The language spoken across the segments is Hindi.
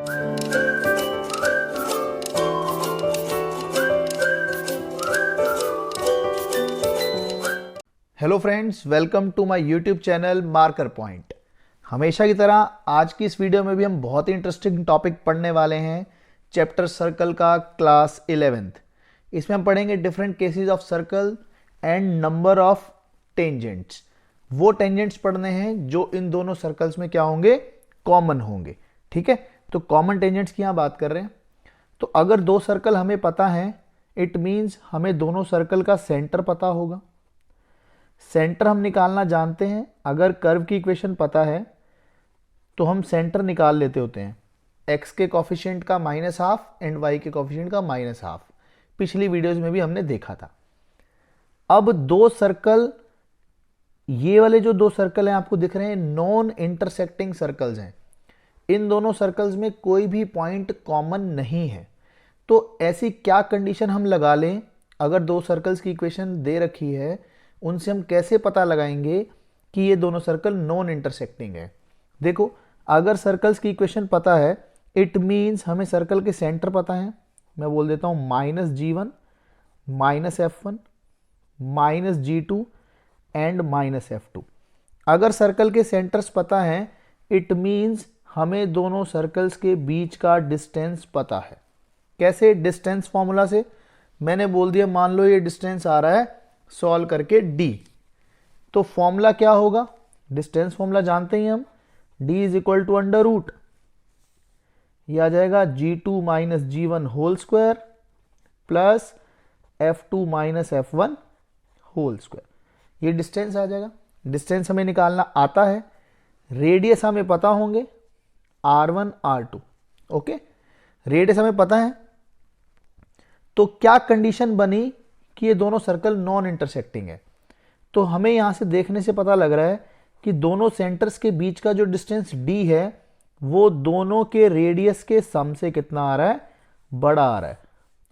Hello friends, welcome to my YouTube channel marker point. हमेशा की तरह आज की इस वीडियो में भी हम बहुत ही इंटरेस्टिंग टॉपिक पढ़ने वाले हैं, चैप्टर सर्कल का, क्लास 11th। इसमें हम पढ़ेंगे different cases of circle and number of tangents. वो टेंजेंट्स पढ़ने हैं जो इन दोनों सर्कल्स में क्या होंगे, कॉमन होंगे। ठीक है, तो कॉमन टेंजेंट्स की यहाँ बात कर रहे हैं। तो अगर दो सर्कल हमें पता है, इट मीन्स हमें दोनों सर्कल का सेंटर पता होगा। सेंटर हम निकालना जानते हैं। अगर कर्व की इक्वेशन पता है तो हम सेंटर निकाल लेते होते हैं, x के कोफिशिएंट का -12 एंड y के कोफिशिएंट का -12। पिछली वीडियोस में भी हमने देखा था। अब दो सर्कल, ये वाले जो दो सर्कल हैं आपको दिख रहे हैं, नॉन इंटरसेक्टिंग सर्कल्स हैं। इन दोनों सर्कल्स में कोई भी पॉइंट कॉमन नहीं है। तो ऐसी क्या कंडीशन हम लगा लें, अगर दो सर्कल्स की इक्वेशन दे रखी है, उनसे हम कैसे पता लगाएंगे कि ये दोनों सर्कल नॉन इंटरसेक्टिंग है। देखो, अगर सर्कल्स की इक्वेशन पता है, इट मीन्स हमें सर्कल के सेंटर पता है। मैं बोल देता हूँ -G1 -F1 -G2 and -F2। अगर सर्कल के सेंटर्स पता है, इट मीन्स हमें दोनों सर्कल्स के बीच का डिस्टेंस पता है। कैसे? डिस्टेंस फॉर्मूला से मैंने बोल दिया, मान लो ये डिस्टेंस आ रहा है सॉल्व करके d। तो फॉर्मूला क्या होगा? डिस्टेंस फॉर्मूला जानते ही हम, d is equal to under root, ये आ जाएगा G2 - G1 whole square plus F2 - F1 whole square. ये डिस्टेंस आ जाएगा। डिस्टेंस हमें निकालना आता है, रेडियस हमें पता होंगे R1 R2। ओके, रेडियस हमें पता है। तो क्या कंडीशन बनी कि ये दोनों सर्कल नॉन इंटरसेक्टिंग है? तो हमें यहां से देखने से पता लग रहा है कि दोनों सेंटर्स के बीच का जो डिस्टेंस d है, वो दोनों के रेडियस के सम से कितना आ रहा है? बड़ा आ रहा है।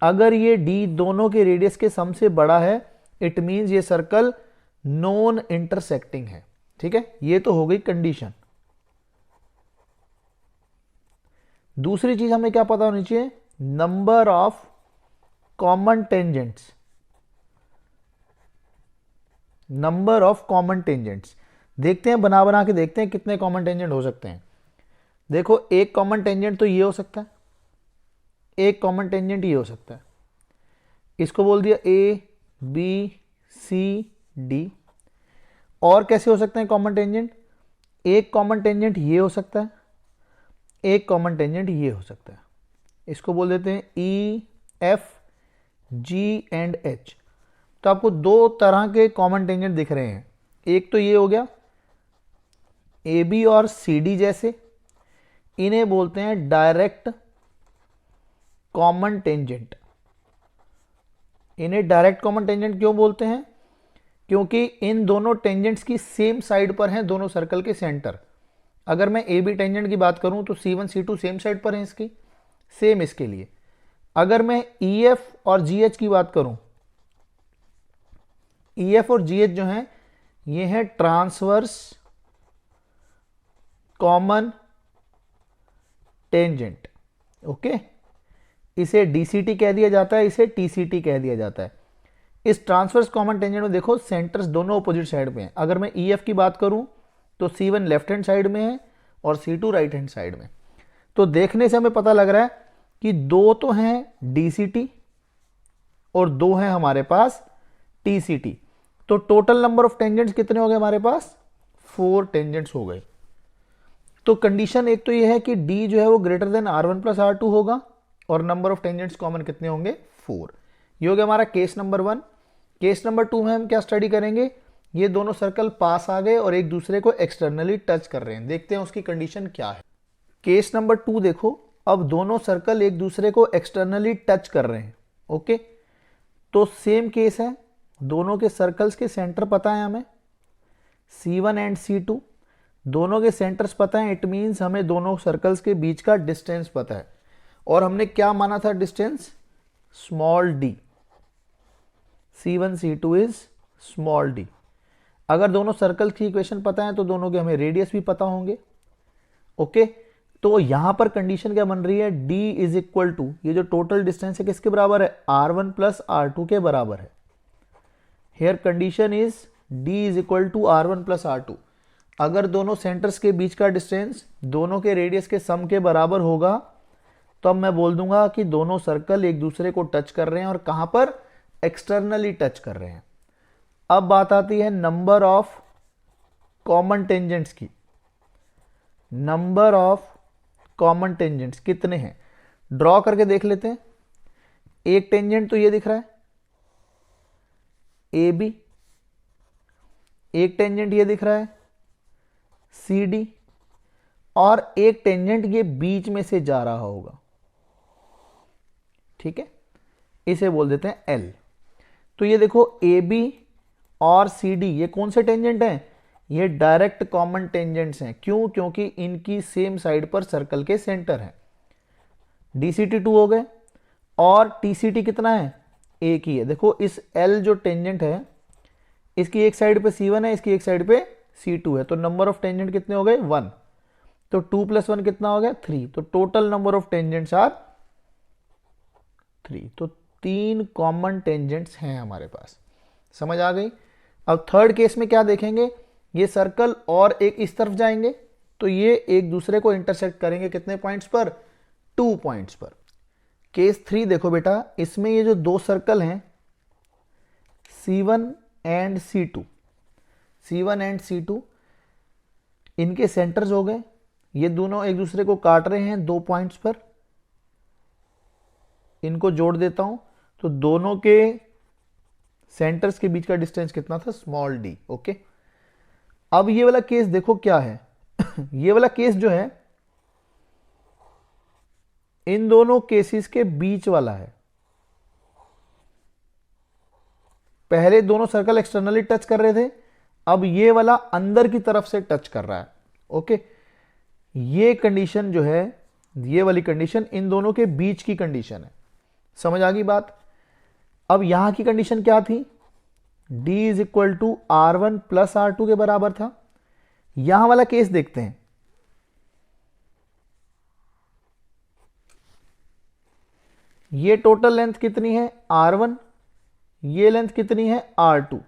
अगर ये d दोनों के रेडियस के सम से बड़ा है, इट मीन्स ये सर्कल नॉन इंटरसेक्टिंग है। ठीक है, ये तो हो गई कंडीशन। दूसरी चीज हमें क्या पता होनी चाहिए? Number of common tangents. Number of common tangents देखते हैं, बना के देखते हैं कितने कॉमन टेंजेंट हो सकते हैं। देखो, एक कॉमन टेंजेंट तो ये हो सकता है, एक कॉमन टेंजेंट ये हो सकता है। इसको बोल दिया A B C D। और कैसे हो सकते हैं कॉमन टेंजेंट? एक कॉमन टेंजेंट ये हो सकता है, एक कॉमन टेंजेंट ये हो सकता है। इसको बोल देते हैं E F G and H। तो आपको दो तरह के कॉमन टेंजेंट दिख रहे हैं। एक तो ये हो गया AB और CD जैसे, इन्हें बोलते हैं डायरेक्ट कॉमन टेंजेंट। इन्हें डायरेक्ट कॉमन टेंजेंट क्यों बोलते हैं? क्योंकि इन दोनों टेंजेंट्स की सेम साइड पर हैं दोनों सर्कल के सेंटर। अगर मैं AB टेंजेंट की बात करूं तो C1 C2 सेम साइड पर हैं इसकी, सेम इसके लिए। अगर मैं EF और GH की बात करूं, EF और GH जो हैं, ये हैं ट्रांसवर्स कॉमन टेंजेंट। ओके, इसे DCT कह दिया जाता है, इसे TCT कह दिया जाता है। इस ट्रांसवर्स कॉमन टेंजेंट में देखो, सेंटर्स दोनों अपोजिट साइड पे हैं। अगर मैं EF की बात करूं तो C1 लेफ्ट हैंड साइड में है और C2 राइट हैंड साइड में। तो देखने से हमें पता लग रहा है कि दो तो हैं DCT और दो हैं हमारे पास TCT। तो टोटल नंबर ऑफ टेंजेंट्स कितने हो गए हमारे पास? 4 टेंजेंट्स हो गए। तो कंडीशन एक तो ये है कि D जो है वो ग्रेटर देन R1 + R2 होगा और नंबर ऑफ टेंजेंट्स कॉमन कितने होंगे? 4। ये हो गया हमारा केस नंबर 1। केस नंबर 2 में हम क्या स्टडी करेंगे? ये दोनों सर्कल पास आ गए और एक दूसरे को एक्सटर्नली टच कर रहे हैं। देखते हैं उसकी कंडीशन क्या है। केस नंबर 2 देखो, अब दोनों सर्कल एक दूसरे को एक्सटर्नली टच कर रहे हैं। ओके, तो सेम केस है, दोनों के सर्कल्स के सेंटर पता है हमें, C1 एंड C2 दोनों के सेंटर्स पता है। इट मीन्स हमें दोनों सर्कल्स के बीच का डिस्टेंस पता है। और हमने क्या माना था distance? Small d। C1 C2 is small d। अगर दोनों सर्कल की इक्वेशन पता है तो दोनों के हमें रेडियस भी पता होंगे। ओके, तो यहां पर कंडीशन क्या बन रही है, d इज इक्वल टू, ये जो टोटल डिस्टेंस है किसके बराबर है, r1 प्लस r2 के बराबर है। Here condition is d is equal to r1 plus r2। अगर दोनों सेंटर्स के बीच का डिस्टेंस दोनों के रेडियस के सम के बराबर होगा तो अब मैं बोल दूंगा कि दोनों सर्कल एक दूसरे को टच कर रहे हैं, और कहां पर, एक्सटर्नली टच कर रहे हैं। अब बात आती है नंबर ऑफ कॉमन टेंजेंट्स की। नंबर ऑफ कॉमन टेंजेंट्स कितने हैं, ड्रॉ करके देख लेते हैं। एक टेंजेंट तो ये दिख रहा है ए बी, एक टेंजेंट ये दिख रहा है सी डी, और एक टेंजेंट ये बीच में से जा रहा होगा, ठीक है, इसे बोल देते हैं एल। तो ये देखो ए बी और सी डी ये कौन से टेंजेंट हैं, ये डायरेक्ट कॉमन टेंजेंट्स हैं। क्यों, क्योंकि इनकी सेम साइड पर सर्कल के सेंटर है। DCT 2 हो गए, और TCT कितना है, एक ही है। देखो इस L जो टेंजेंट है इसकी एक साइड पे C1 है, इसकी एक साइड पे C2 है, तो नंबर ऑफ टेंजेंट कितने हो गए, 1। तो 2 + 1 कितना हो गया, 3। तो total number of tangents are 3। तो 3 कॉमन टेंजेंट्स हैं हमारे पास। समझ आ गई। अब थर्ड केस में क्या देखेंगे, ये सर्कल और एक इस तरफ जाएंगे तो ये एक दूसरे को इंटरसेक्ट करेंगे कितने पॉइंट्स पर, 2 पॉइंट्स पर। केस 3 देखो बेटा, इसमें ये जो दो सर्कल हैं C1 and C2, C1 and C2 इनके सेंटर्स हो गए। ये दोनों एक दूसरे को काट रहे हैं 2 पॉइंट्स पर। इनको जोड़ देता हूं तो दोनों के सेंटर्स के बीच का डिस्टेंस कितना था, स्मॉल d। ओके, अब ये वाला केस देखो क्या है ये वाला केस जो है इन दोनों केसेस के बीच वाला है। पहले दोनों सर्कल एक्सटर्नली टच कर रहे थे, अब ये वाला अंदर की तरफ से टच कर रहा है। ओके, ये कंडीशन जो है, ये वाली कंडीशन इन दोनों के बीच की कंडीशन है। समझ आ गई बात। अब यहां की कंडीशन क्या थी, d is equal to R1 plus R2 के बराबर था। यहां वाला केस देखते हैं, ये टोटल लेंथ कितनी है R1, ये लेंथ कितनी है R2।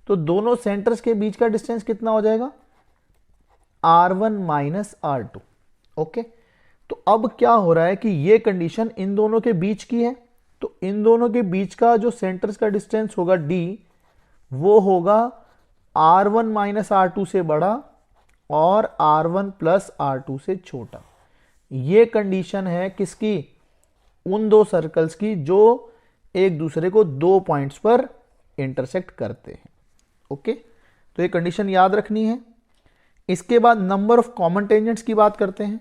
तो दोनों सेंटर्स के बीच का डिस्टेंस कितना हो जाएगा, R1 माइनस R2। ओके, तो अब क्या हो रहा है कि ये कंडीशन इन दोनों के बीच की है, तो इन दोनों के बीच का जो सेंटर्स का डिस्टेंस होगा d, वो होगा R1 माइनस R2 से बड़ा और R1 प्लस R2 से छोटा। ये कंडीशन है किसकी, उन दो सर्कल्स की जो एक दूसरे को 2 पॉइंट्स पर इंटरसेक्ट करते हैं। ओके, तो ये कंडीशन याद रखनी है। इसके बाद नंबर ऑफ कॉमन टेंजेंट्स की बात करते हैं।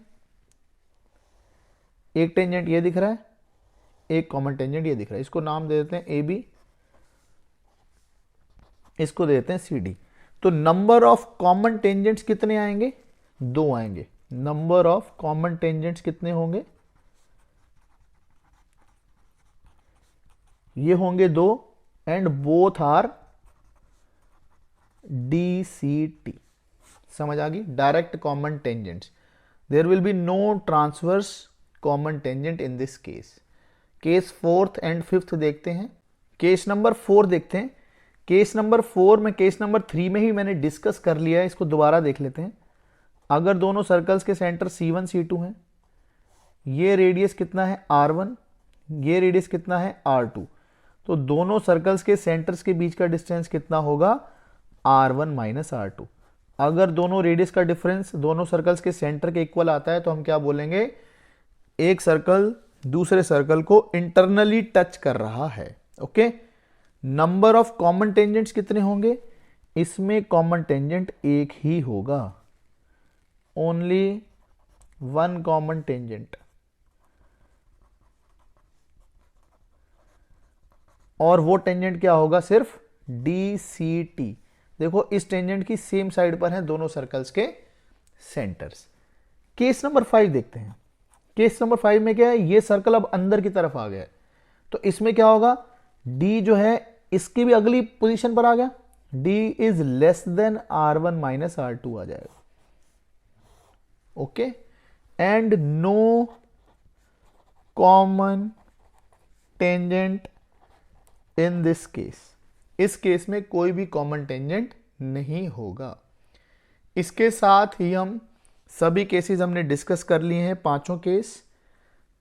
एक टेंजेंट ये दिख रहा है, एक कॉमन टेंजेंट ये दिख रहा है, इसको नाम दे देते हैं ए बी, इसको दे देते हैं सी डी। तो नंबर ऑफ कॉमन टेंजेंट्स कितने आएंगे, 2 आएंगे। नंबर ऑफ कॉमन टेंजेंट्स कितने होंगे, ये होंगे 2, एंड बोथ आर DCT। समझ आ गई, direct common tangents. There will be no transverse common tangent in this case. Case 4th and 5th देखते हैं। केस नंबर 4 देखते हैं। केस नंबर 4 में केस नंबर 3 में ही मैंने डिस्कस कर लिया है, इसको दोबारा देख लेते हैं। अगर दोनों सर्कल्स के सेंटर C1 C2 हैं, ये रेडियस कितना है R1, ये रेडियस कितना है R2, तो दोनों सर्कल्स के सेंटर्स के बीच का डिस्टेंस कितना होगा, R1 माइनस R2। अगर दोनों रेडियस का डिफरेंस दोनों सर्कल्स के सेंटर के इक्वल आता है तो हम क्या बोलेंगे, एक सर्कल दूसरे सर्कल को इंटरनली टच कर रहा है। Okay, number of common tangents कितने होंगे, इसमें कॉमन टेंजेंट एक ही होगा, ओनली 1 कॉमन टेंजेंट। और वो टेंजेंट क्या होगा, सिर्फ DCT। देखो इस टेंजेंट की सेम साइड पर हैं दोनों सर्कल्स के सेंटर्स। केस नंबर 5 देखते हैं। केस नंबर 5 में क्या है, ये सर्कल अब अंदर की तरफ आ गया है, तो इसमें क्या होगा, D जो है इसकी भी अगली पोजीशन पर आ गया, D is less than R1 minus R2 आ जाएगा। Okay, and no common tangent in this case. इस केस में कोई भी कॉमन टेंजेंट नहीं होगा। इसके साथ ही हम सभी केसेस हमने डिस्कस कर लिए हैं, पांचों केस।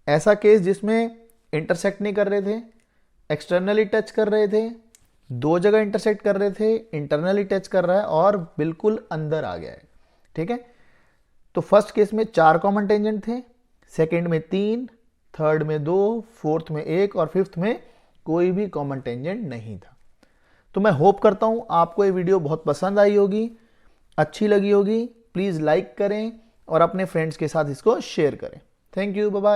ऐसा केस जिसमें इंटरसेक्ट नहीं कर रहे थे, एक्सटर्नली टच कर रहे थे, दो जगह इंटरसेक्ट कर रहे थे, इंटरनली टच कर रहा है और बिल्कुल अंदर आ गया है। ठीक है, तो फर्स्ट केस में 4 कॉमन टेंजेंट थे, सेकंड में 3, थर्ड में 2, फोर्थ में 1 और फिफ्थ में कोई भी कॉमन टेंजेंट नहीं था। तो मैं होप करता हूं आपको ये वीडियो बहुत पसंद आई होगी, अच्छी लगी होगी। प्लीज़ लाइक करें और अपने फ्रेंड्स के साथ इसको शेयर करें। Thank you, bye bye.